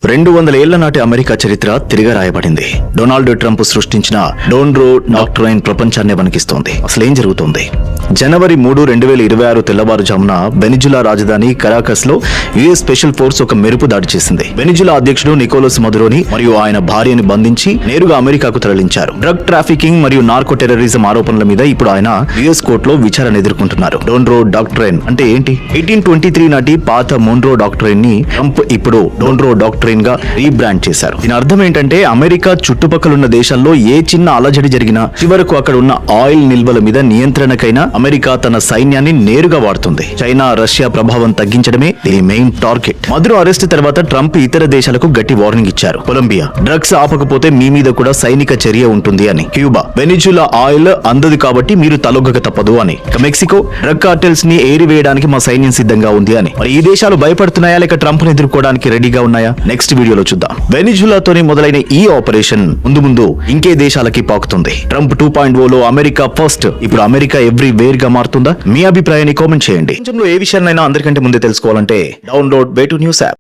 200 ఏళ్ల నాటి అమెరికా చరిత్ర తిరిగి రాయబడింది. డొనాల్డ్ ట్రంప్ సృష్టించిన డోన్రో డాక్ట్రైన్ ప్రపంచాన్ని వణికిస్తోంది. అసలేం జరుగుతోంది? జనవరి 3, 2026 తెల్లవారుజామున వెనిజులా రాజధాని కరాకస్ లో యుఎస్ స్పెషల్ ఫోర్స్ ఒక మెరుపు దాడి చేసింది. వెనిజులా అధ్యక్షుడు నికోలస్ మదురోని మరియు ఆయన భార్యని బంధించి నేరుగా అమెరికాకు తరలించారు. డ్రగ్ ట్రాఫికింగ్ మరియు నార్కో టెర్రరిజం ఆరోపణల మీద ఇప్పుడు ఆయన యుఎస్ కోర్టులో విచారణ ఎదుర్కొంటున్నారు. డోన్రో డాక్ట్రైన్ అంటే ఏంటి? 1823 నాటి పాత మోన్రో డాక్ట్రైన్ ని ట్రంప్ ఇప్పుడు డోన్రో డాక్ట్రైన్ గా రీబ్రాండ్ చేశారు. దీని అర్థం ఏంటంటే అమెరికా చుట్టుపక్కలున్న దేశాల్లో ఏ చిన్న అలజడి జరిగినా చివరకు అక్కడ ఉన్న ఆయిల్ నిల్వల మీద నియంత్రణకైనా అమెరికా తన సైన్యాన్ని నేరుగా వాడుతుంది. చైనా, రష్యా ప్రభావం తగ్గించడమే దీని మెయిన్ టార్గెట్. మదురో అరెస్ట్ తర్వాత ట్రంప్ ఇతర దేశాలకు గట్టి వార్నింగ్ ఇచ్చారు. కొలంబియా డ్రగ్స్ ఆపకపోతే మీ మీద కూడా సైనిక చర్య ఉంటుంది అని. క్యూబా వెనిజులా ఆయిల్ అందదు కాబట్టి మీరు తలొగ్గక తప్పదు అని. మెక్సికో డ్రగ్ కార్టెల్స్ ని ఏరివేయడానికి మా సైన్యం సిద్ధంగా ఉంది అని. మరి ఈ దేశాలు భయపడుతున్నాయా లేక ట్రంప్ ని ఎదుర్కోవడానికి రెడీగా ఉన్నాయా? నెక్స్ట్ వీడియోలో చూద్దాం. వెనిజులాతోని మొదలైన ఈ ఆపరేషన్ ముందు ఇంకే దేశాలకి పాకుతుంది. ట్రంప్ 2.0లో అమెరికా ఫస్ట్, ఇప్పుడు అమెరికా ఎవ్రీవేర్ గా మారుతుందా? మీ అభిప్రాయాన్ని కామెంట్ చేయండి. ఏ విషయాన్నైనా అందరికంటే ముందే తెలుసుకోవాలంటే డౌన్లోడ్ వే2న్యూస్ యాప్.